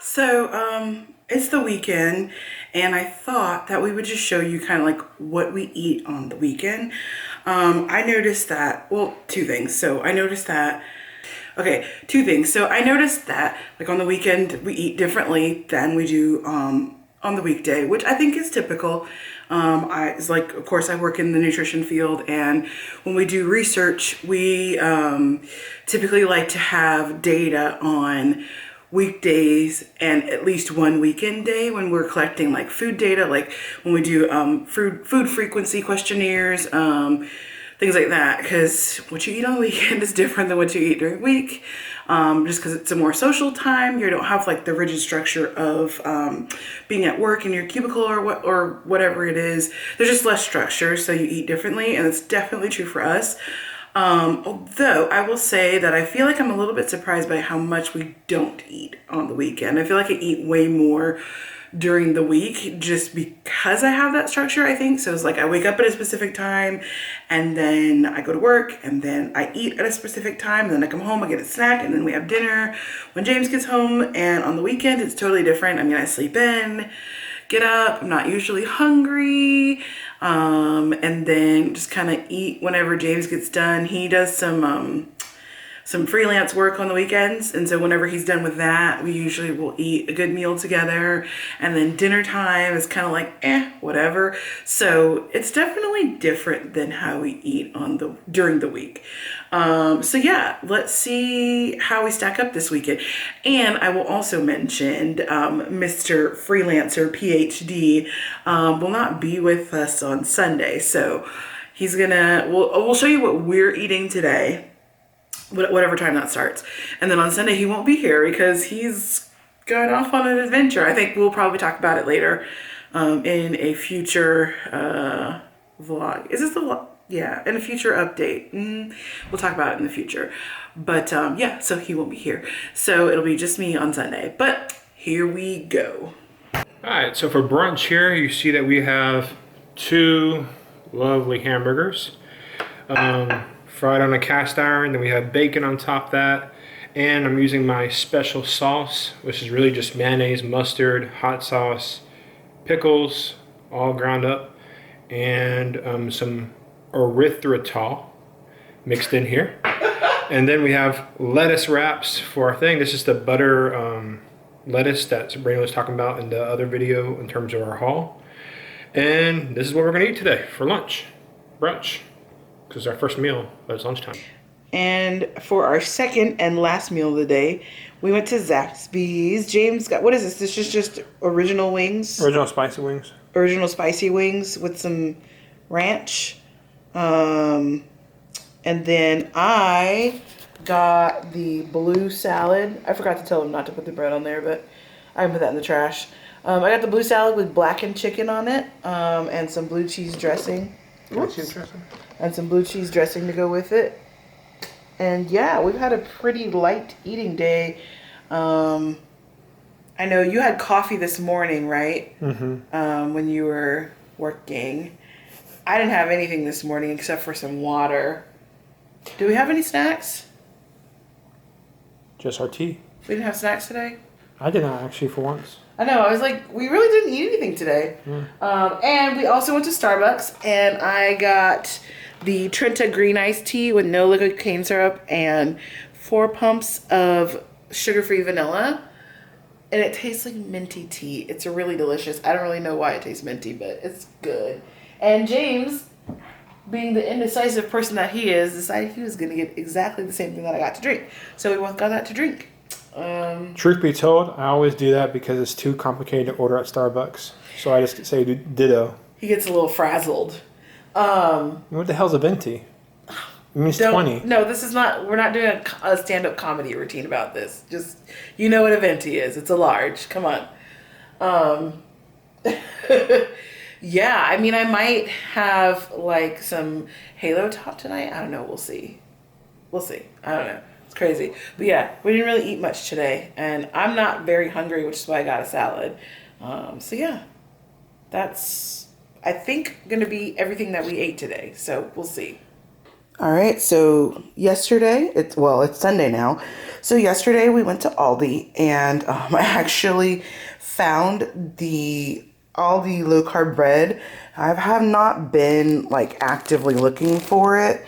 It's the weekend, and I thought that we would just show you kind of like what we eat on the weekend. I noticed that, well, two things. Two things. So I noticed that like on the weekend we eat differently than we do on the weekday, which I think is typical. It's like, of course, I work in the nutrition field, and when we do research, we typically like to have data on weekdays and at least one weekend day when we're collecting like food data, like when we do food frequency questionnaires, things like that, because what you eat on the weekend is different than what you eat during the week, just because it's a more social time. You don't have like the rigid structure of being at work in your cubicle or whatever it is. There's just less structure, so you eat differently, and it's definitely true for us. Although I will say that I feel like I'm a little bit surprised by how much we don't eat on the weekend. I feel like I eat way more during the week just because I have that structure, I think. So it's like I wake up at a specific time, and then I go to work, and then I eat at a specific time, and then I come home, I get a snack, and then we have dinner when James gets home. And on the weekend it's totally different. I mean, I sleep in, get up, I'm not usually hungry, and then just kind of eat whenever James gets done. He does some freelance work on the weekends, and so whenever he's done with that, we usually will eat a good meal together, and then dinner time is kind of like whatever. So it's definitely different than how we eat during the week. So yeah, let's see how we stack up this weekend. And I will also mention Mr. Freelancer PhD will not be with us on Sunday, so we'll show you what we're eating today, whatever time that starts. And then on Sunday, he won't be here because he's going off on an adventure. I think we'll probably talk about it later in a future vlog. Is this the vlog? Yeah, in a future update. We'll talk about it in the future. But yeah, so he won't be here. So it'll be just me on Sunday. But here we go. All right, so for brunch here, you see that we have two lovely hamburgers. Fried on a cast iron, then we have bacon on top of that, and I'm using my special sauce, which is really just mayonnaise, mustard, hot sauce, pickles, all ground up, and some erythritol mixed in here. And then we have lettuce wraps for our thing. This is the butter lettuce that Sabrina was talking about in the other video in terms of our haul. And this is what we're gonna eat today for lunch, brunch. Because our first meal was lunchtime. And for our second and last meal of the day, we went to Zaxby's. James got, what is this? This is just original wings? Original spicy wings. Original spicy wings with some ranch. And then I got the blue salad. I forgot to tell him not to put the bread on there, but I can put that in the trash. I got the blue salad with blackened chicken on it, and some blue cheese dressing. And some blue cheese dressing to go with it. And yeah, we've had a pretty light eating day. I know you had coffee this morning, right? Mm-hmm. When you were working. I didn't have anything this morning except for some water. Do we have any snacks? Just our tea. We didn't have snacks today? I did not, actually, for once. I know, I was like, we really didn't eat anything today. And we also went to Starbucks, and I got the Trenta green iced tea with no liquid cane syrup and 4 pumps of sugar-free vanilla. And it tastes like minty tea. It's really delicious. I don't really know why it tastes minty, but it's good. And James, being the indecisive person that he is, decided he was going to get exactly the same thing that I got to drink. So we both got that to drink. Truth be told, I always do that because it's too complicated to order at Starbucks. So I just say ditto. He gets a little frazzled. What the hell's a venti? It means 20. No, this is not. We're not doing a stand-up comedy routine about this. Just, you know what a venti is. It's a large. Come on. Yeah, I mean, I might have like some Halo Top tonight. I don't know. We'll see. I don't know. It's crazy. But yeah, we didn't really eat much today, and I'm not very hungry, which is why I got a salad. So yeah, that's, I think, going to be everything that we ate today. So we'll see. All right, so yesterday, it's Sunday now. So yesterday we went to Aldi and I actually found the Aldi low carb bread. I have not been like actively looking for it.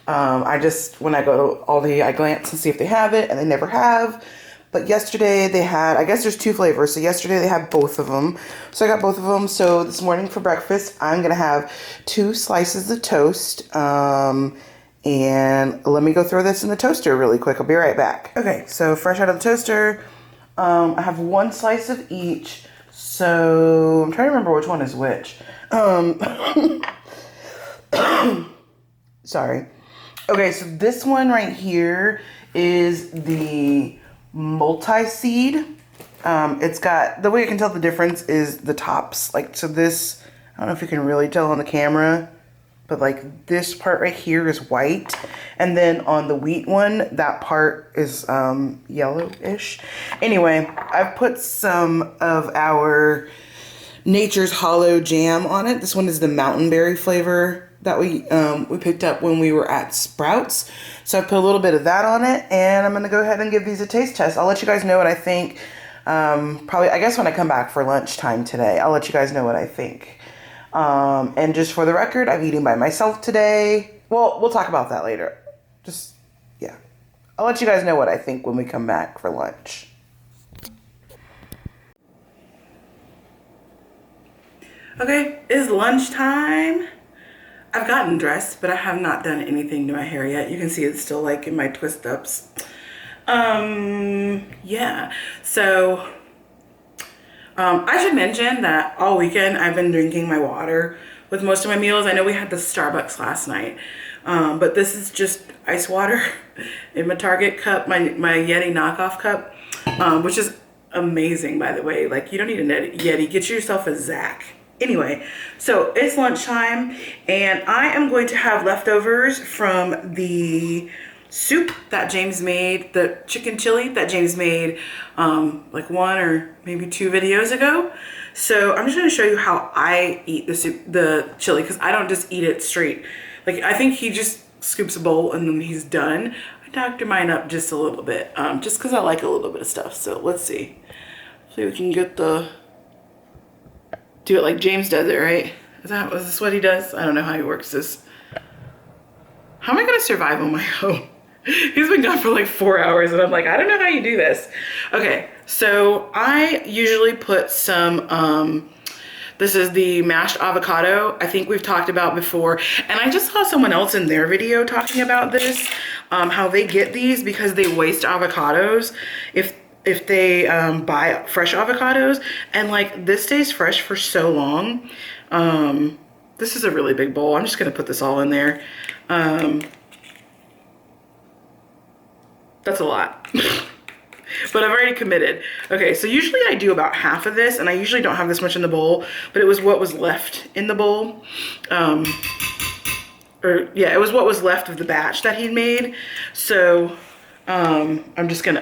When I go to Aldi, I glance and see if they have it, and they never have. But yesterday they had, I guess there's two flavors. So yesterday they had both of them. So I got both of them. So this morning for breakfast, I'm going to have 2 slices of toast. And let me go throw this in the toaster really quick. I'll be right back. Okay, so fresh out of the toaster. I have 1 slice of each. So I'm trying to remember which one is which. Sorry. Okay, so this one right here is the multi-seed. It's got, the way I can tell the difference is the tops. Like, so this, I don't know if you can really tell on the camera, but like this part right here is white. And then on the wheat one, that part is yellowish. Anyway, I've put some of our Nature's Hollow jam on it. This one is the mountain berry flavor that we picked up when we were at Sprouts. So I put a little bit of that on it, and I'm gonna go ahead and give these a taste test. I'll let you guys know what I think. Probably, I guess when I come back for lunchtime today, I'll let you guys know what I think. And just for the record, I'm eating by myself today. Well, we'll talk about that later. Yeah. I'll let you guys know what I think when we come back for lunch. Okay, it's lunchtime. I've gotten dressed, but I have not done anything to my hair yet. You can see it's still like in my twist ups. Yeah. So, I should mention that all weekend I've been drinking my water with most of my meals. I know we had the Starbucks last night, but this is just ice water in my Target cup, my Yeti knockoff cup, which is amazing, by the way. Like, you don't need a Yeti. Get yourself a Zach. Anyway, so it's lunchtime, and I am going to have leftovers from the soup that James made, the chicken chili that James made like 1 or maybe 2 videos ago. So I'm just going to show you how I eat the soup, the chili, because I don't just eat it straight. Like, I think he just scoops a bowl and then he's done. I doctor mine up just a little bit, just because I like a little bit of stuff. So let's see. Hopefully we can get do it like James does it, right? Is this what he does? I don't know how he works this. How am I gonna survive on my own? He's been gone for like 4 hours and I'm like, I don't know how you do this. Okay, so I usually put some, this is the mashed avocado. I think we've talked about before. And I just saw someone else in their video talking about this, how they get these because they waste avocados if they buy fresh avocados, and like this stays fresh for so long. This is a really big bowl. I'm just gonna put this all in there. That's a lot. But I've already committed. Okay, so usually I do about half of this, and I usually don't have this much in the bowl, but it was what was left in the bowl. It was what was left of the batch that he'd made. So we're just gonna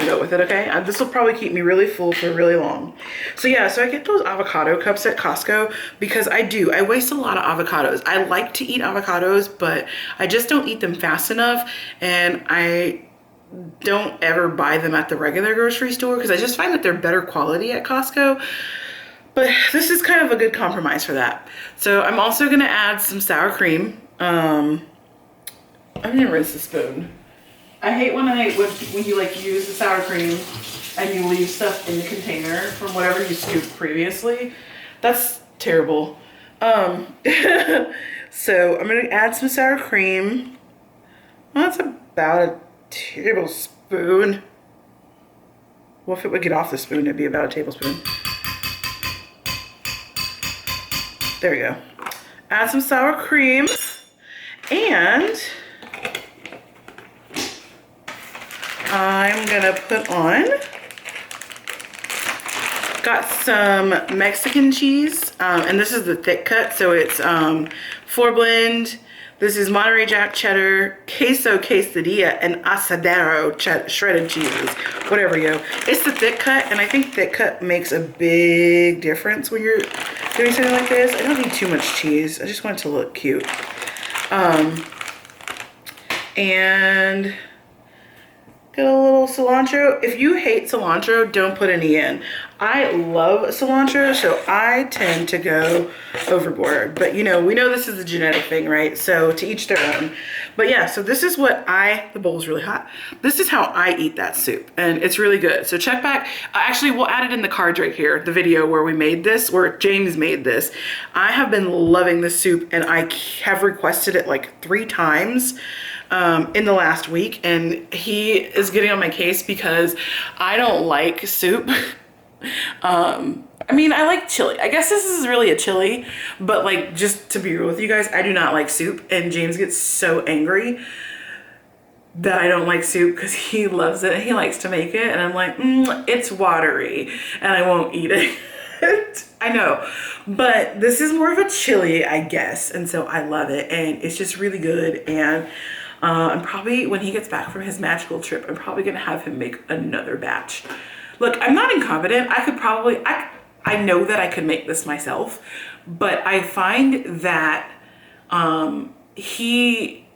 go with it, okay? This will probably keep me really full for really long. So yeah, so I get those avocado cups at Costco because I waste a lot of avocados. I like to eat avocados, but I just don't eat them fast enough, and I don't ever buy them at the regular grocery store because I just find that they're better quality at Costco. But this is kind of a good compromise for that. So I'm also gonna add some sour cream. I'm gonna rinse the spoon. I hate when you like use the sour cream and you leave stuff in the container from whatever you scooped previously. That's terrible. So I'm gonna add some sour cream. Well, that's about a tablespoon. Well, if it would get off the spoon, it'd be about a tablespoon. There we go. Add some sour cream, and I'm gonna put on, got some Mexican cheese, and this is the thick cut, so it's 4-blend. This is Monterey Jack cheddar, queso quesadilla, and asadero shredded cheeses, whatever, yo. It's the thick cut, and I think thick cut makes a big difference when you're doing something like this. I don't need too much cheese. I just want it to look cute. And get a little cilantro. If you hate cilantro, don't put any in. I love cilantro, so I tend to go overboard. But you know, we know this is a genetic thing, right? So to each their own. But yeah, so this is what the bowl's really hot. This is how I eat that soup, and it's really good. So check back. Actually, we'll add it in the cards right here, the video where we made this, where James made this. I have been loving this soup, and I have requested it like 3 times. In the last week, and he is getting on my case because I don't like soup. I mean, I like chili. I guess this is really a chili, but like, just to be real with you guys, I do not like soup, and James gets so angry that I don't like soup because he loves it and he likes to make it, and I'm like, it's watery and I won't eat it. I know, but this is more of a chili, I guess, and so I love it, and it's just really good. And I'm probably, when he gets back from his magical trip, I'm probably gonna have him make another batch. Look, I'm not incompetent. I could probably, I know that I could make this myself, but I find that he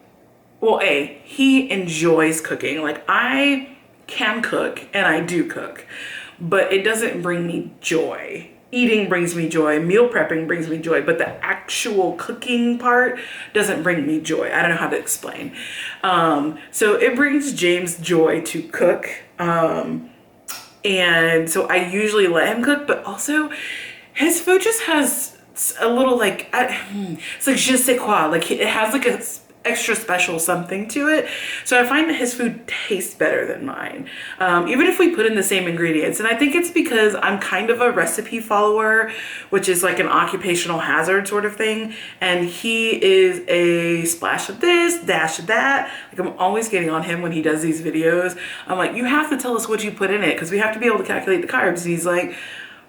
enjoys cooking. Like, I can cook and I do cook, but it doesn't bring me joy. Eating brings me joy, meal prepping brings me joy, but the actual cooking part doesn't bring me joy. I don't know how to explain. So it brings James joy to cook. And so I usually let him cook, but also his food just has a little like, it's like je ne sais quoi, like it has like a extra special something to it. So I find that his food tastes better than mine, even if we put in the same ingredients. And I think it's because I'm kind of a recipe follower, which is like an occupational hazard sort of thing. And he is a splash of this, dash of that. Like, I'm always getting on him when he does these videos. I'm like, you have to tell us what you put in it, because we have to be able to calculate the carbs. And he's like,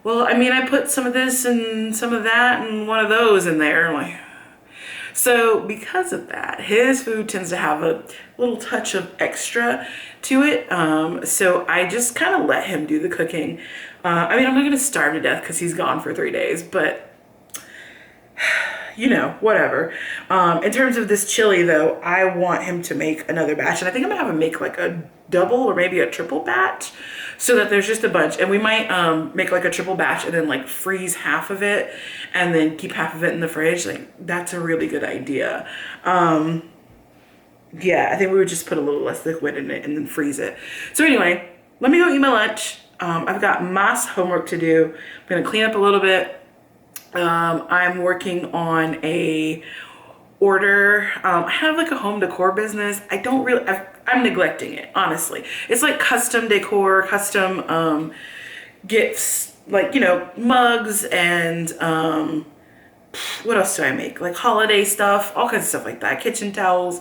well, I mean, I put some of this and some of that and one of those in there. I'm like, so because of that, his food tends to have a little touch of extra to it. So I just kind of let him do the cooking. I mean, I'm not going to starve to death because he's gone for 3 days, but you know, whatever. In terms of this chili though, I want him to make another batch, and I think I'm gonna have him make like a double or maybe a triple batch, so that there's just a bunch. And we might make like a triple batch and then like freeze half of it and then keep half of it in the fridge. Like, that's a really good idea. Yeah, I think we would just put a little less liquid in it and then freeze it. So anyway, let me go eat my lunch. I've got mass homework to do. I'm gonna clean up a little bit. I'm working on a order. I have like a home decor business. I'm neglecting it, honestly. It's like custom decor, custom gifts, like, you know, mugs and what else do I make? Like holiday stuff, all kinds of stuff like that, kitchen towels,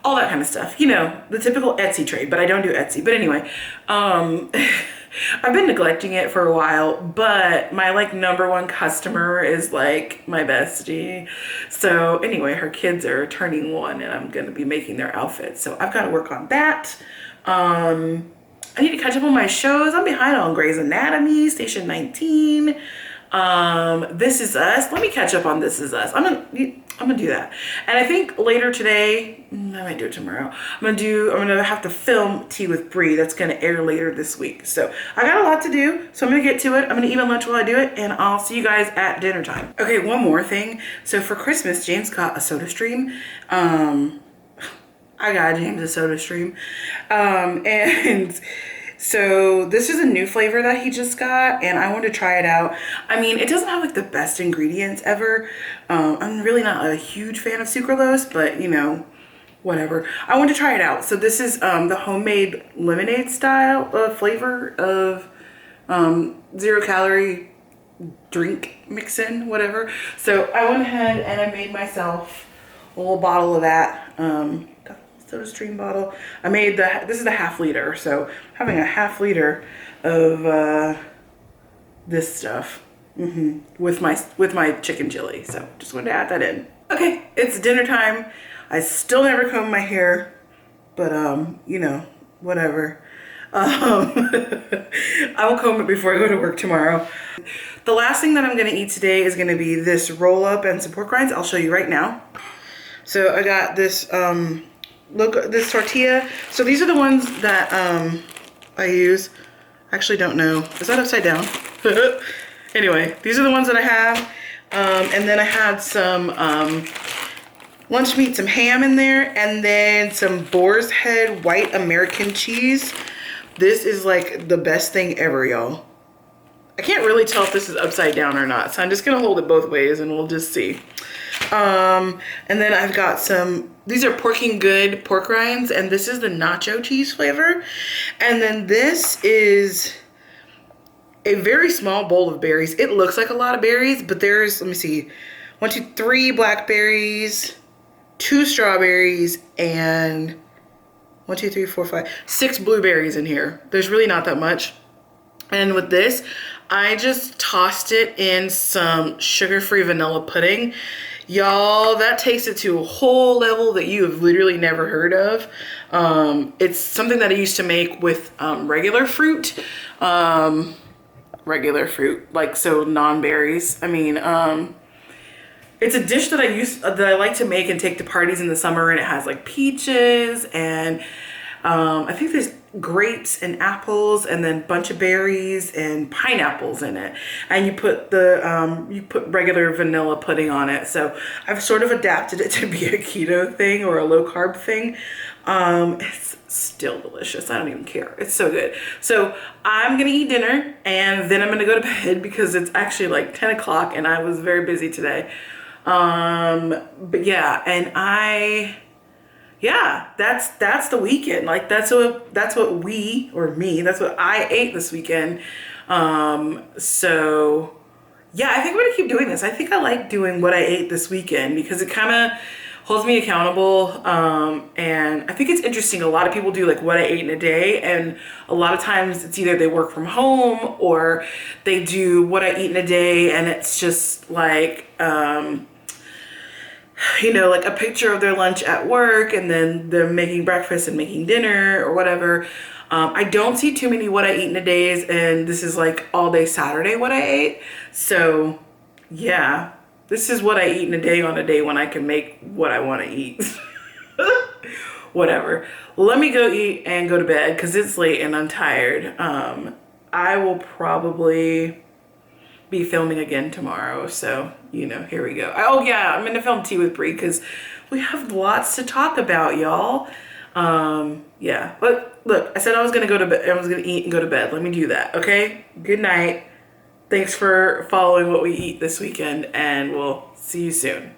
all that kind of stuff. You know, the typical Etsy trade, but I don't do Etsy. But anyway, I've been neglecting it for a while, but my like #1 customer is like my bestie. So anyway, her kids are turning 1 and I'm gonna be making their outfits. So I've got to work on that. I need to catch up on my shows. I'm behind on Grey's Anatomy, Station 19. This Is Us. Let me catch up on This Is Us. I'm gonna do that. And I think later today, I might do it tomorrow. I'm gonna have to film Tea with Bree. That's gonna air later this week. So I got a lot to do, so I'm gonna get to it. I'm gonna eat my lunch while I do it, and I'll see you guys at dinner time. Okay, one more thing. So for Christmas, James got a SodaStream. I got James a SodaStream. And so this is a new flavor that he just got, and I wanted to try it out. I mean, it doesn't have like the best ingredients ever. I'm really not a huge fan of sucralose, but you know, whatever. I wanted to try it out. So this is the homemade lemonade style flavor of 0 calorie drink mix-in, whatever. So I went ahead and I made myself a little bottle of that. SodaStream bottle. This is a ½ liter, so having a ½ liter of this stuff with my chicken chili. So just wanted to add that in. Okay, it's dinner time. I still never comb my hair, but you know, whatever. I will comb it before I go to work tomorrow. The last thing that I'm gonna eat today is gonna be this roll up and some pork rinds. I'll show you right now. So I got this look, this tortilla. So these are the ones that I use. I actually don't know. Is that upside down? Anyway, these are the ones that I have. And then I had some lunch meat, some ham in there, and then some boar's head white American cheese. This is like the best thing ever, y'all. I can't really tell if this is upside down or not, so I'm just gonna hold it both ways and we'll just see. And then I've got some, these are Porking Good pork rinds, and this is the nacho cheese flavor. And then this is a very small bowl of berries. It looks like a lot of berries, but there's, let me see, 1, 2, 3 blackberries, 2 strawberries, and 1, 2, 3, 4, 5, 6 blueberries in here. There's really not that much. And with this, I just tossed it in some sugar-free vanilla pudding. Y'all, that takes it to a whole level that you have literally never heard of. It's something that I used to make with regular fruit. Like, so non-berries. I mean, it's a dish that I like to make and take to parties in the summer, and it has like peaches and I think there's grapes and apples and then a bunch of berries and pineapples in it. And you put you put regular vanilla pudding on it. So I've sort of adapted it to be a keto thing or a low carb thing. It's still delicious. I don't even care. It's so good. So I'm gonna eat dinner and then I'm gonna go to bed because it's actually like 10 o'clock and I was very busy today. But yeah, and that's the weekend. Like that's what we, or me, that's what I ate this weekend. So yeah, I think I'm gonna keep doing this. I think I like doing what I ate this weekend because it kind of holds me accountable. And I think it's interesting. A lot of people do like what I ate in a day, and a lot of times it's either they work from home or they do what I eat in a day, and it's just like, you know, like a picture of their lunch at work and then they're making breakfast and making dinner or whatever. I don't see too many what I eat in a days, and this is like all day Saturday what I ate. So yeah, this is what I eat in a day on a day when I can make what I want to eat. Whatever. Let me go eat and go to bed because it's late and I'm tired. I will probably be filming again tomorrow, so you know, here we go. Oh yeah, I'm gonna film tea with Brie because we have lots to talk about, y'all. Yeah, but look, I said I was gonna go to bed. I was gonna eat and go to bed. Let me do that, okay? Good night. Thanks for following what we eat this weekend, and we'll see you soon.